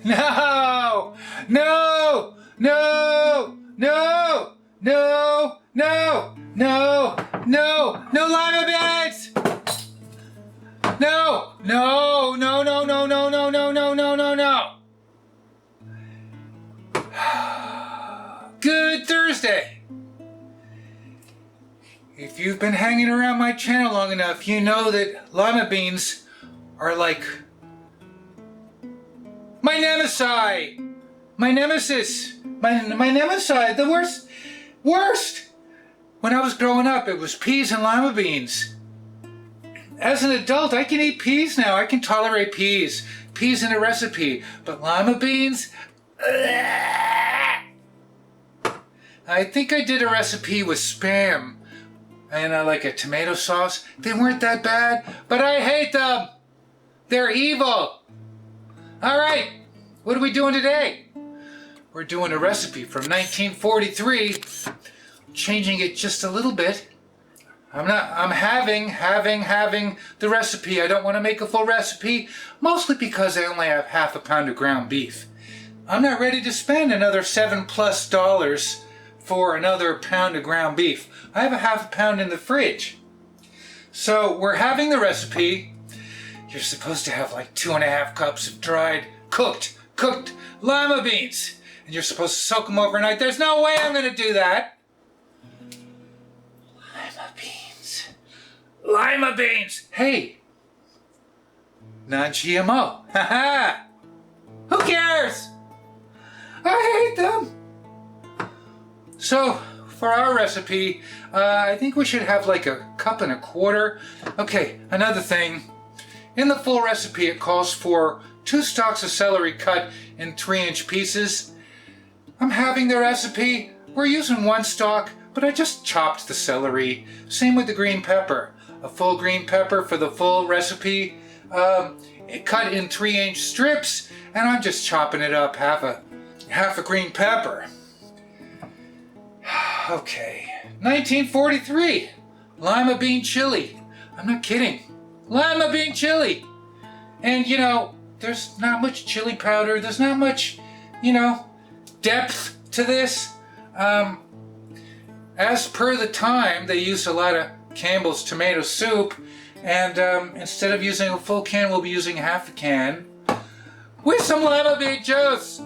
No! No! No! No! No! No! No! No! No lima beans! No! No! No! No! No! No! No! No! No! No! No! No! Good Thursday! If you've been hanging around my channel long enough, you know that lima beans are like my nemesis, my nemesis, my nemesis, the worst. When I was growing up, it was peas and lima beans. As an adult, I can eat peas now. I can tolerate peas in a recipe, but lima beans, I think I did a recipe with Spam and like a tomato sauce. They weren't that bad, but I hate them. They're evil. All right, what are we doing today? We're doing a recipe from 1943, changing it just a little bit. I'm having the recipe. I don't want to make a full recipe, mostly because I only have half a pound of ground beef. I'm not ready to spend another $7+ for another pound of ground beef. I have a half a pound in the fridge. So we're having the recipe. You're supposed to have like 2.5 cups of dried, cooked lima beans. And you're supposed to soak them overnight. There's no way I'm going to do that. Lima beans. Hey, non-GMO. Haha. Who cares? I hate them. So, for our recipe, I think we should have like 1.25 cups. Okay, another thing. In the full recipe, it calls for 2 stalks of celery cut in 3-inch pieces. I'm having the recipe. We're using 1 stalk, but I just chopped the celery. Same with the green pepper. A full green pepper for the full recipe. Cut in 3-inch strips, and I'm just chopping it up half a green pepper. Okay, 1943, lima bean chili. I'm not kidding. Lima bean chili. And you know, there's not much chili powder. There's not much, depth to this. As per the time, they used a lot of Campbell's tomato soup, and instead of using a full can, we'll be using half a can with some lima bean juice.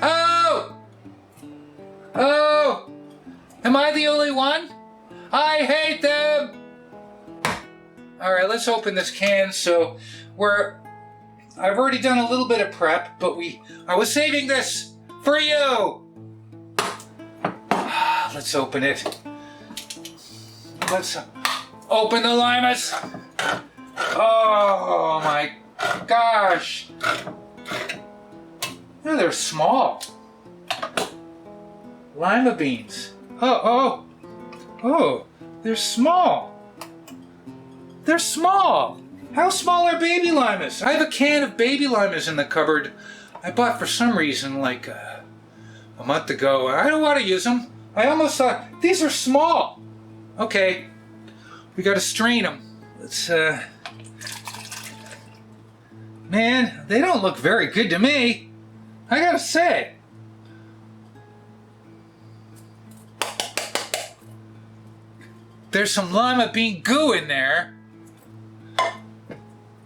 Oh! Am I the only one? I hate them! Alright, let's open this can. So I've already done a little bit of prep, but I was saving this for you! Let's open it. Let's open the limas. Oh my gosh. Yeah, they're small. Lima beans. Oh, they're small. They're small. How small are baby limas? I have a can of baby limas in the cupboard. I bought for some reason like a month ago. I don't want to use them. I almost thought, these are small. Okay, we got to strain them. Let's, man, they don't look very good to me. I gotta say. There's some lima bean goo in there.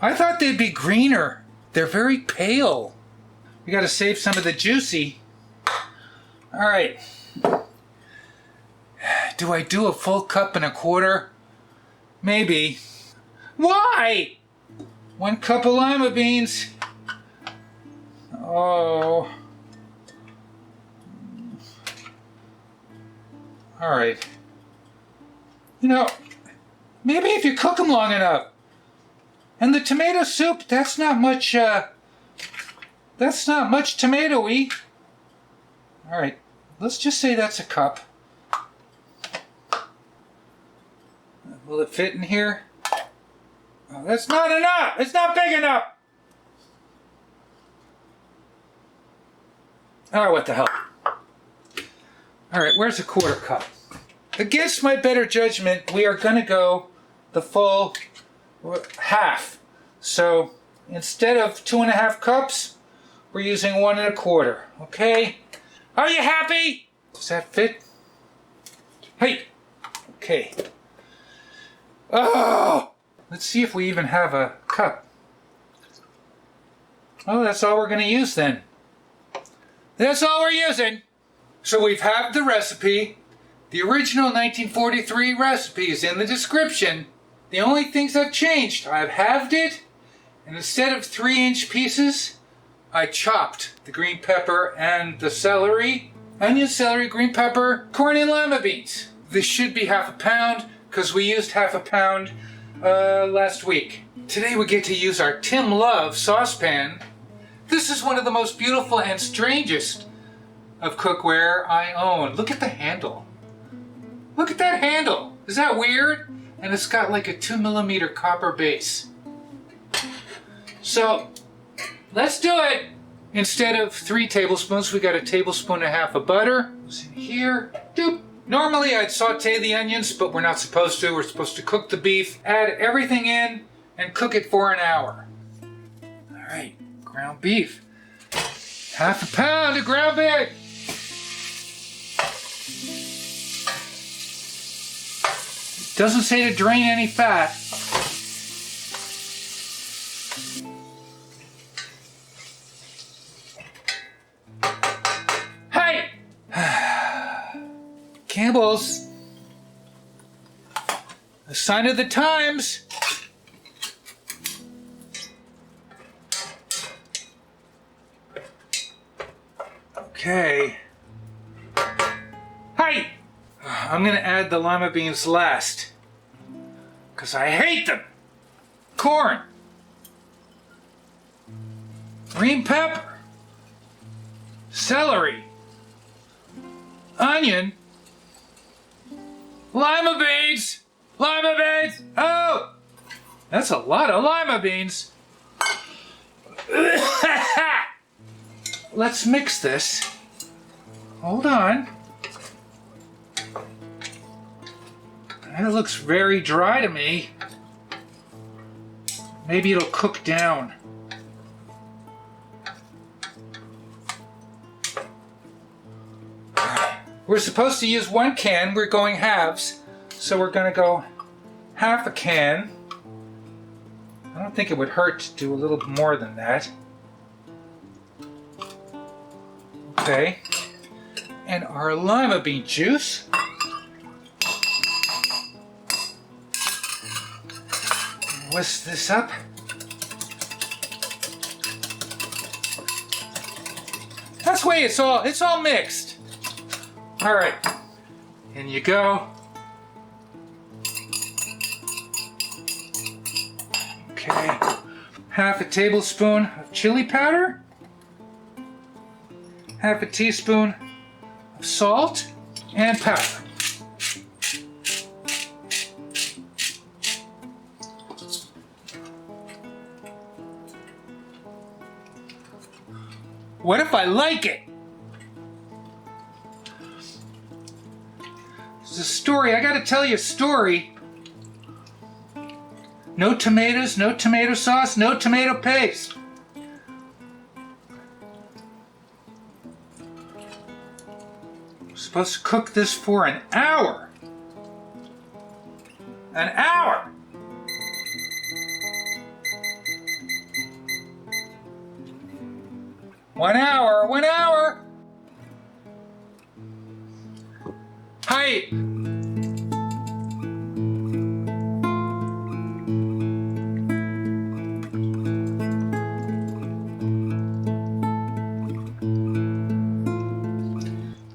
I thought they'd be greener. They're very pale. We gotta save some of the juicy. All right. Do I do a full 1.25 cups? Maybe. Why? 1 cup of lima beans. Oh. All right. Maybe if you cook them long enough. And the tomato soup, that's not much tomatoey. All right, let's just say that's a cup. Will it fit in here? Oh, that's not enough. It's not big enough. All right, what the hell? All right, where's a 1/4 cup? Against my better judgment, we are going to go the full half. So instead of 2.5 cups, we're using 1 1/4. Okay? Are you happy? Does that fit? Hey! Okay. Oh! Let's see if we even have a cup. Oh, that's all we're going to use then. That's all we're using. So we've halved the recipe. The original 1943 recipe is in the description. The only things I've changed, I've halved it, and instead of 3-inch pieces, I chopped the green pepper and the celery. Onion, celery, green pepper, corn, and lima beans. This should be 1/2 pound because we used 1/2 pound last week. Today we get to use our Tim Love saucepan. This is one of the most beautiful and strangest of cookware I own. Look at the handle. Look at that handle. Is that weird? And it's got like a 2mm copper base. So let's do it. Instead of 3 tablespoons, we got 1.5 tablespoons of butter. It's in here. Doop. Normally I'd saute the onions, but we're not supposed to. We're supposed to cook the beef, add everything in, and cook it for an hour. All right, ground beef. 1/2 pound of ground beef. Doesn't say to drain any fat. Hey! Campbell's. A sign of the times. Okay. Hey! I'm going to add the lima beans last, because I hate them. Corn. Green pepper. Celery. Onion. Lima beans. Lima beans. Oh! That's a lot of lima beans. Let's mix this. Hold on. That looks very dry to me. Maybe it'll cook down. We're supposed to use 1 can. We're going halves. So we're going to go 1/2 can. I don't think it would hurt to do a little more than that. Okay. And our lima bean juice. Whisk this up. That's the way it's all mixed. All right, in you go. Okay, 1/2 tablespoon of chili powder, 1/2 teaspoon of salt and pepper. What if I like it? There's a story. I gotta tell you a story. No tomatoes, no tomato sauce, no tomato paste. I'm supposed to cook this for an hour. An hour! One hour! Hi!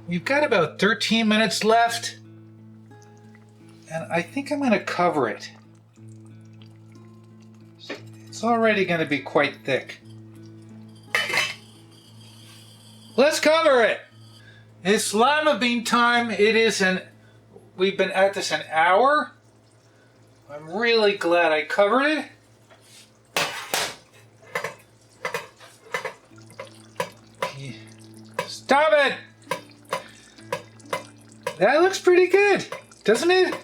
We've got about 13 minutes left, and I think I'm going to cover it. It's already going to be quite thick. Let's cover it. It's lima bean time. We've been at this an hour. I'm really glad I covered it. Stop it! That looks pretty good, doesn't it?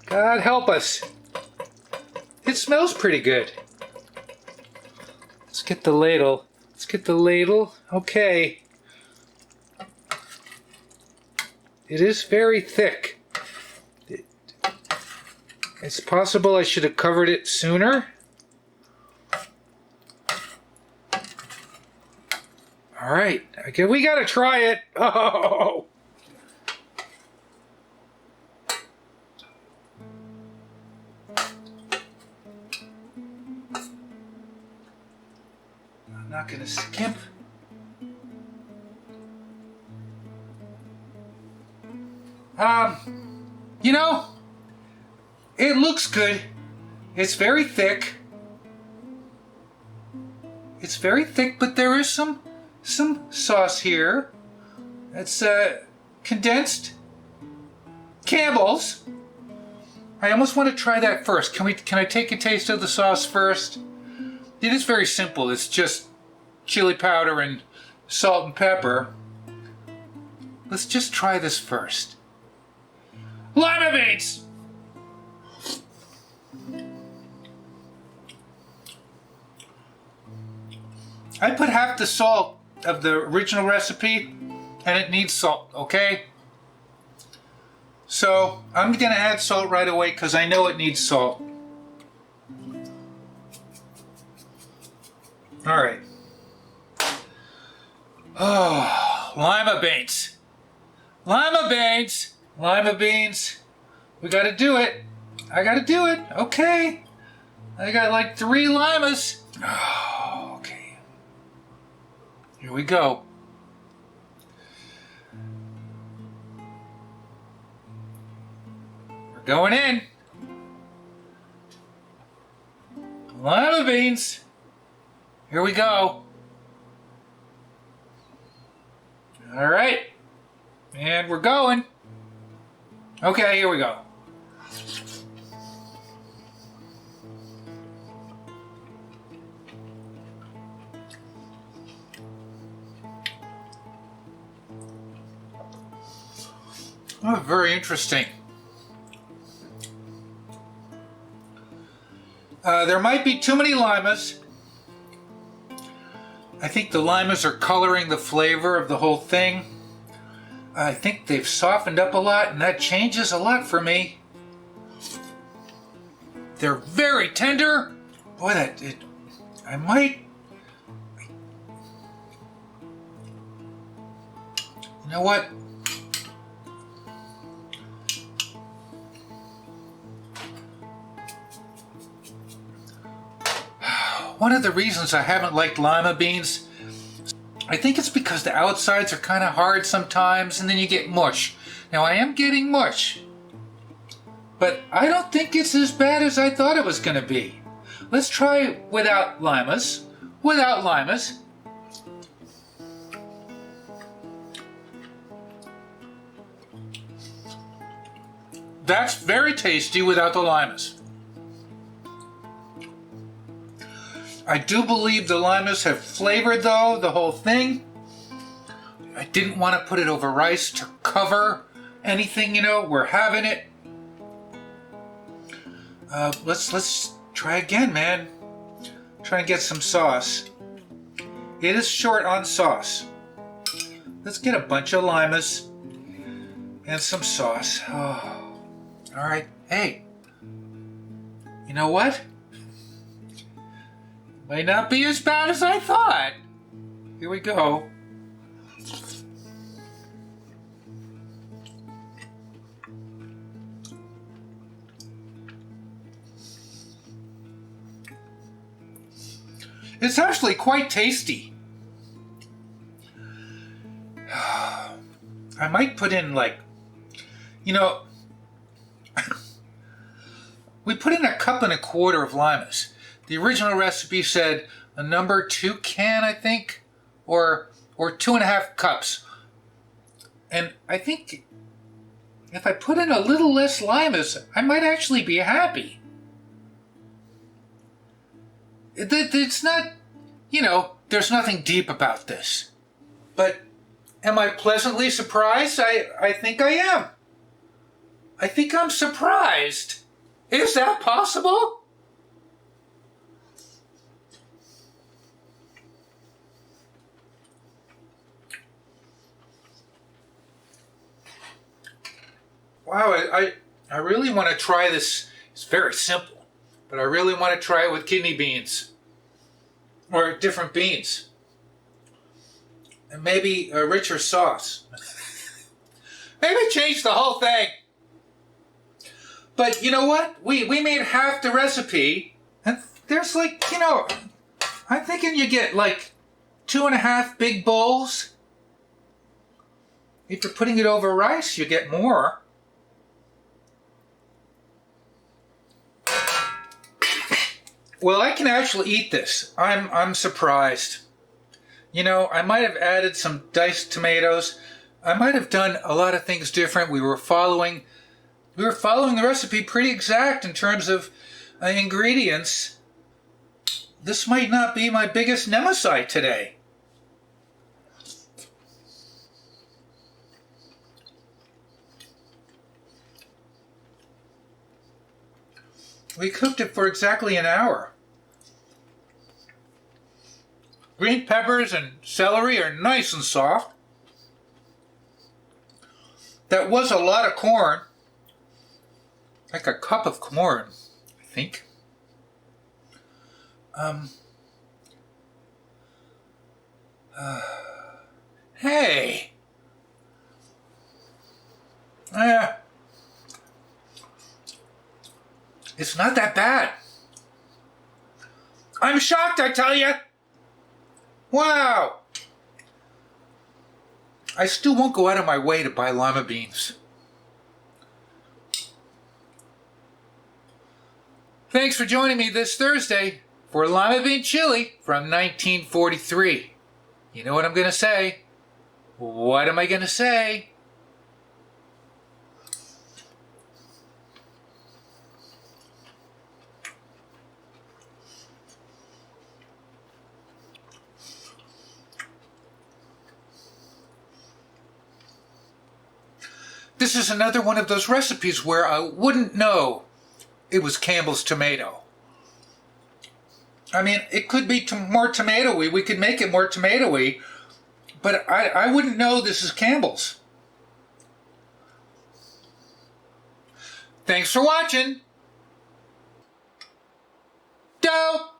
God help us. It smells pretty good. Let's get the ladle. Let's get the ladle. Okay. It is very thick. It's possible I should have covered it sooner. All right. Okay, we got to try it. Oh. I'm not going to skimp. You know, it looks good. It's very thick. It's very thick, but there is some sauce here. It's condensed Campbell's. I almost want to try that first. Can I take a taste of the sauce first? It is very simple. It's just chili powder and salt and pepper. Let's just try this first. Lima beans! I put half the salt of the original recipe, and it needs salt, okay? So I'm gonna add salt right away because I know it needs salt. All right. Oh, lima beans. Lima beans. Lima beans. We gotta do it. I gotta do it. Okay. I got like 3 limas. Oh, okay. Here we go. We're going in. Lima beans. Here we go. All right. And we're going. Okay, here we go. Oh, very interesting. There might be too many limas. I think the limas are coloring the flavor of the whole thing. I think they've softened up a lot, and that changes a lot for me. They're very tender. Boy, I might... You know what? One of the reasons I haven't liked lima beans, I think it's because the outsides are kind of hard sometimes, and then you get mush. Now, I am getting mush, but I don't think it's as bad as I thought it was going to be. Let's try without limas. Without limas. That's very tasty without the limas. I do believe the limas have flavored, though, the whole thing. I didn't want to put it over rice to cover anything, you know. We're having it. Let's try again, man. Try and get some sauce. It is short on sauce. Let's get a bunch of limas and some sauce. Oh, all right. Hey, you know what? May not be as bad as I thought. Here we go. It's actually quite tasty. I might put in, like, you know, we put in 1.25 cups of limas. The original recipe said a number 2 can, I think, or 2.5 cups. And I think if I put in a little less limas, I might actually be happy. It's not, you know, there's nothing deep about this. But am I pleasantly surprised? I think I am. I think I'm surprised. Is that possible? Wow, I really want to try this. It's very simple, but I really want to try it with kidney beans or different beans. And maybe a richer sauce. Maybe change the whole thing. But you know what? We made half the recipe, and there's like, I'm thinking you get like 2.5 big bowls. If you're putting it over rice, you get more. Well, I can actually eat this. I'm surprised. I might have added some diced tomatoes. I might have done a lot of things different. We were following the recipe pretty exact in terms of ingredients. This might not be my biggest nemesis today. We cooked it for exactly an hour. Green peppers and celery are nice and soft. That was a lot of corn. Like a cup of corn, I think. Hey! It's not that bad. I'm shocked, I tell you. Wow. I still won't go out of my way to buy lima beans. Thanks for joining me this Thursday for lima bean chili from 1943. You know what I'm going to say? What am I going to say? This is another one of those recipes where I wouldn't know it was Campbell's tomato. I mean, it could be more tomatoey. We could make it more tomatoey, but I wouldn't know this is Campbell's. Thanks for watching. Dope!